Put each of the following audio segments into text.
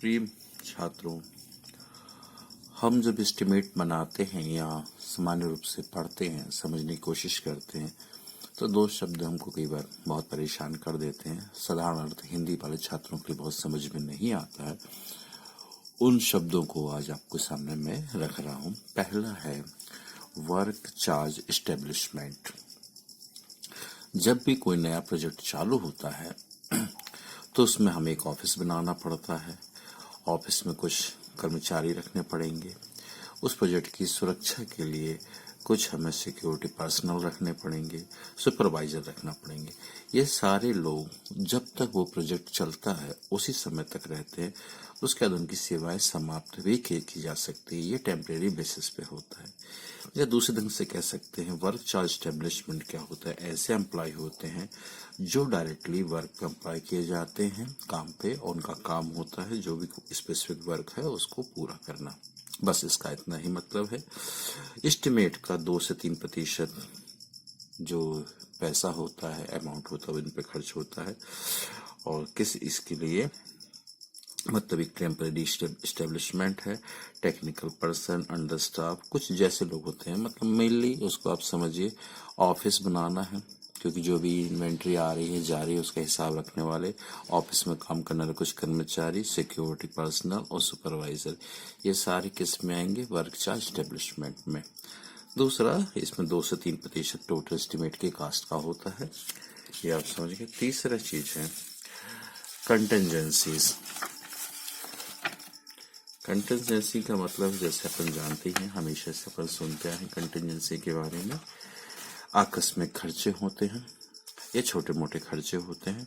प्रिय छात्रों, हम जब एस्टिमेट बनाते हैं या सामान्य रूप से पढ़ते हैं, समझने की कोशिश करते हैं, तो दो शब्द हमको कई बार बहुत परेशान कर देते हैं। साधारण अर्थ हिंदी वाले छात्रों के लिए बहुत समझ में नहीं आता है। उन शब्दों को आज आपको सामने में रख रहा हूं। पहला है वर्क चार्ज एस्टेब्लिशमेंट। जब भी कोई नया प्रोजेक्ट चालू होता है तो उसमें हमें एक ऑफिस बनाना पड़ता है। ऑफिस में कुछ कर्मचारी रखने पड़ेंगे। उस प्रोजेक्ट की सुरक्षा के लिए कुछ हमें सिक्योरिटी पर्सनल रखने पड़ेंगे, सुपरवाइजर रखना पड़ेंगे। ये सारे लोग जब तक वो प्रोजेक्ट चलता है उसी समय तक रहते हैं। उसके बाद उनकी सेवाएं समाप्त भी की जा सकती है। ये टेम्परेरी बेसिस पे होता है। या दूसरे ढंग से कह सकते हैं वर्क चार्ज एस्टेब्लिशमेंट क्या होता है। ऐसे एम्प्लॉय होते हैं जो डायरेक्टली वर्क पे एम्प्लॉय किए जाते हैं काम पे, और उनका काम होता है जो भी स्पेसिफिक वर्क है उसको पूरा करना। बस इसका इतना ही मतलब है। एस्टिमेट का 2 से 3% जो पैसा होता है, अमाउंट होता है, इन पे खर्च होता है। और किस इसके लिए मतलब एक टेम्परेरी एस्टेब्लिशमेंट है। टेक्निकल पर्सन, अंडर स्टाफ, कुछ जैसे लोग होते हैं। मतलब मेनली उसको आप समझिए ऑफिस बनाना है, क्योंकि जो भी इन्वेंट्री आ रही है जा रही है उसका हिसाब रखने वाले, ऑफिस में काम करने वाले कुछ कर्मचारी, सिक्योरिटी पर्सनल और सुपरवाइजर, ये सारे किस में आएंगे? वर्क चार्ज एस्टेब्लिशमेंट में। दूसरा, इसमें 2 से 3% टोटल एस्टिमेट के कास्ट का होता है, ये आप समझिए। तीसरा चीज है कंटेंजेंसीज। कंटेंजेंसी का मतलब जैसे अपन जानते हैं, हमेशा से अपन सुनते हैं कंटेंजेंसी के बारे में। आकस्मिक खर्चे होते हैं, ये छोटे मोटे खर्चे होते हैं।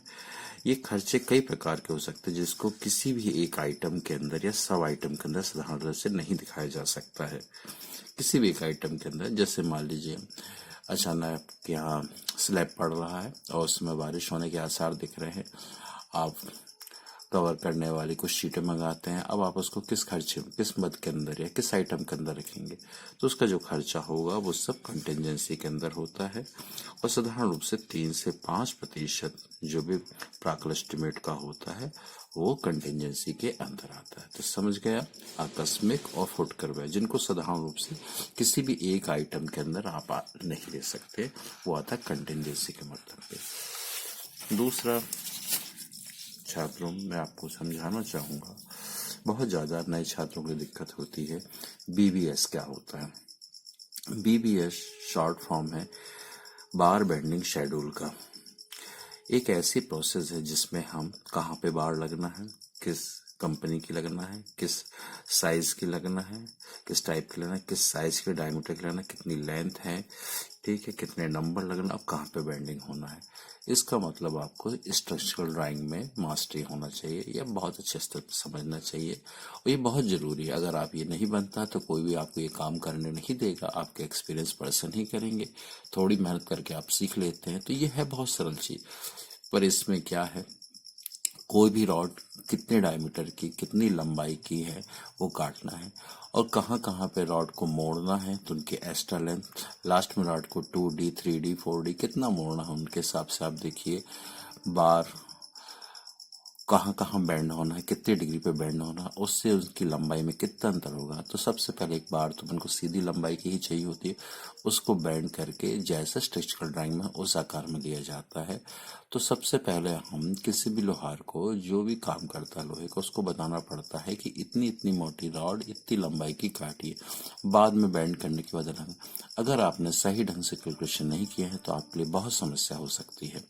ये खर्चे कई प्रकार के हो सकते हैं जिसको किसी भी एक आइटम के अंदर या सब आइटम के अंदर साधारण रूप से नहीं दिखाया जा सकता है। किसी भी एक आइटम के अंदर, जैसे मान लीजिए अचानक आपके यहाँ स्लैब पड़ रहा है और उसमें बारिश होने के आसार दिख रहे हैं, आप कवर करने वाली कुछ शीटें मंगाते हैं। अब आप उसको किस खर्चे में, किस मद के अंदर या किस आइटम के अंदर रखेंगे, तो उसका जो खर्चा होगा वो सब कंटेंजेंसी के अंदर होता है। और साधारण रूप से 3 से 5% जो भी प्राकल एस्टिमेट का होता है वो कंटेंजेंसी के अंदर आता है। तो समझ गया, आकस्मिक और फुटकर व्यय, जिनको साधारण रूप से किसी भी एक आइटम के अंदर आप नहीं ले सकते, वो आता है कंटेंजेंसी के मतलब पे। दूसरा छात्रों, मैं आपको समझाना चाहूंगा, बहुत ज्यादा नए छात्रों को दिक्कत होती है। बीबीएस क्या होता है? बीबीएस शॉर्ट फॉर्म है बार बेंडिंग शेड्यूल का। एक ऐसी प्रोसेस है जिसमें हम कहाँ पे बार लगना है, किस कंपनी की लगना है, किस साइज की लगना है, किस टाइप की लगना है, किस साइज के डायमीटर की लगना है, कितनी लेंथ है, ठीक है, कितने नंबर लगना, अब कहाँ पे बेंडिंग होना है। इसका मतलब आपको स्ट्रक्चरल ड्राइंग में मास्टरी होना चाहिए या बहुत अच्छे स्तर पर समझना चाहिए, और ये बहुत जरूरी है। अगर आप ये नहीं बनता तो कोई भी आपको ये काम करने नहीं देगा, आपके एक्सपीरियंस पर्सन ही करेंगे। थोड़ी मेहनत करके आप सीख लेते हैं तो ये है बहुत सरल चीज। पर इसमें क्या है, कोई भी रॉड कितने डायमीटर की, कितनी लंबाई की है वो काटना है, और कहाँ कहाँ पे रॉड को मोड़ना है, तो उनकी एक्स्ट्रा लेंथ, लास्ट में रॉड को 2D 3D 4D कितना मोड़ना है उनके हिसाब से आप देखिए। बार कहाँ कहाँ बैंड होना है, कितने डिग्री पे बैंड होना है, उससे उसकी लंबाई में कितना अंतर होगा। तो सबसे पहले एक बार तो उनको सीधी लंबाई की ही चाहिए होती है, उसको बैंड करके जैसे स्ट्रक्चरल ड्राइंग में उस आकार में लिया जाता है। तो सबसे पहले हम किसी भी लोहार को, जो भी काम करता है लोहे का, उसको बताना पड़ता है कि इतनी इतनी मोटी रॉड इतनी लंबाई की काटिए। बाद में बैंड करने के बाद अगर आपने सही ढंग से कैलकुलेशन नहीं किया है तो आपके लिए बहुत समस्या हो सकती है।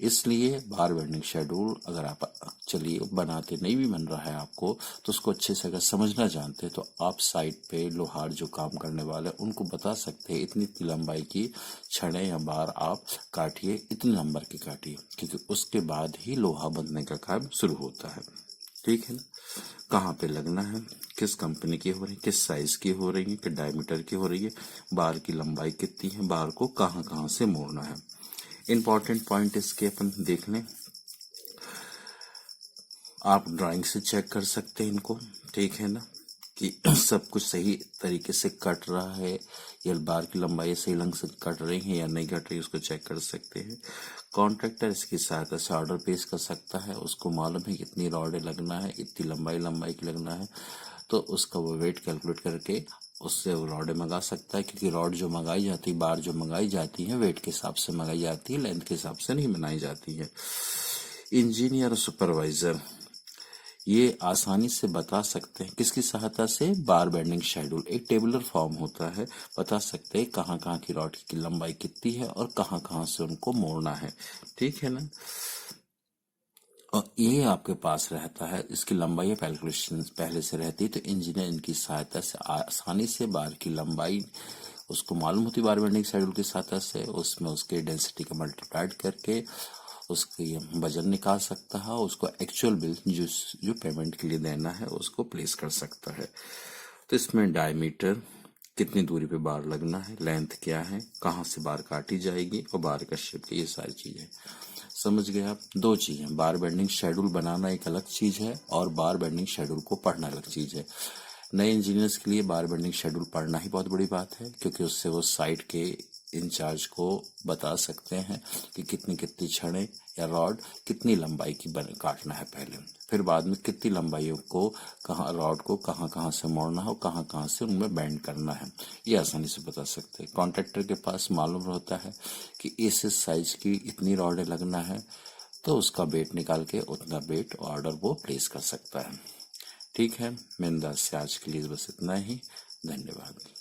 इसलिए बार बेंडिंग शेड्यूल अगर आप चलिए बनाते नहीं भी बन रहा है आपको, तो उसको अच्छे से अगर समझना जानते हैं तो आप साइड पे लोहार जो काम करने वाले उनको बता सकते हैं इतनी इतनी लंबाई की छड़े या बार आप काटिए, इतने नंबर की काटिए, क्योंकि उसके बाद ही लोहा बनने का काम शुरू होता है। ठीक है ना? कहाँ पे लगना है, किस कंपनी की हो रही है, किस साइज की हो रही है, किस डायमीटर की हो रही है, बार की लंबाई कितनी है, बार को कहाँ कहाँ से मोड़ना है। इंपॉर्टेंट पॉइंट इसके अपन देख लें, आप ड्राइंग से चेक कर सकते हैं इनको, ठीक है ना। कि सब कुछ सही तरीके से कट रहा है या बार की लंबाई सही ढंग से कट रही है या नहीं कट रही, उसको चेक कर सकते हैं। कॉन्ट्रैक्टर इसकी सहायता से ऑर्डर पेश कर सकता है। उसको मालूम है कितनी रॉडें लगना है, इतनी लंबाई की लगना है, तो उसका वो वेट कैलकुलेट करके उससे वो रॉडें मंगा सकता है। क्योंकि रॉड जो मंगाई जाती है, बार जो मंगाई जाती है, वेट के हिसाब से मंगाई जाती है, लेंथ के हिसाब से नहीं बनाई जाती है। इंजीनियर और सुपरवाइजर ये आसानी से बता सकते हैं किसकी सहायता से, बार बेंडिंग शेड्यूल एक टेबुलर फॉर्म होता है, बता सकते हैं कहाँ कहाँ की रॉड की लंबाई कितनी है और कहाँ कहाँ से उनको मोड़ना है। ठीक है ना। और ये आपके पास रहता है, इसकी लंबाई कैलकुलेशन पहले से रहती है, तो इंजीनियर इनकी सहायता से आसानी से बार की लंबाई उसको मालूम होती है, बार बेंडिंग शेड्यूल की सहायता से उसमें उसके डेंसिटी का मल्टीप्लाइड करके उसकी वजन निकाल सकता है, उसको एक्चुअल बिल जो पेमेंट के लिए देना है उसको प्लेस कर सकता है। तो इसमें डायमीटर, कितनी दूरी पे बार लगना है, लेंथ क्या है, कहाँ से बार काटी जाएगी और बार का शेप, ये सारी चीजें समझ गए आप। दो चीजें, बार बेंडिंग शेड्यूल बनाना एक अलग चीज है और बार बेंडिंग शेड्यूल को पढ़ना अलग चीज है। नए इंजीनियर्स के लिए बार बेंडिंग शेड्यूल पढ़ना ही बहुत बड़ी बात है, क्योंकि उससे वो साइट के इंचार्ज को बता सकते हैं कि कितनी कितनी छड़ें या रॉड कितनी लंबाई की काटना है पहले, फिर बाद में कितनी लंबाइयों को कहाँ रॉड को कहाँ कहाँ से मोड़ना है और कहाँ कहाँ से उनमें बेंड करना है, ये आसानी से बता सकते हैं। कॉन्ट्रैक्टर के पास मालूम होता है कि इस साइज की इतनी रॉडें लगना है, तो उसका वेट निकाल के उतना वेट ऑर्डर वो प्लेस कर सकता है। ठीक है, मेरे अंदाज से आज के लिए बस इतना ही। धन्यवाद।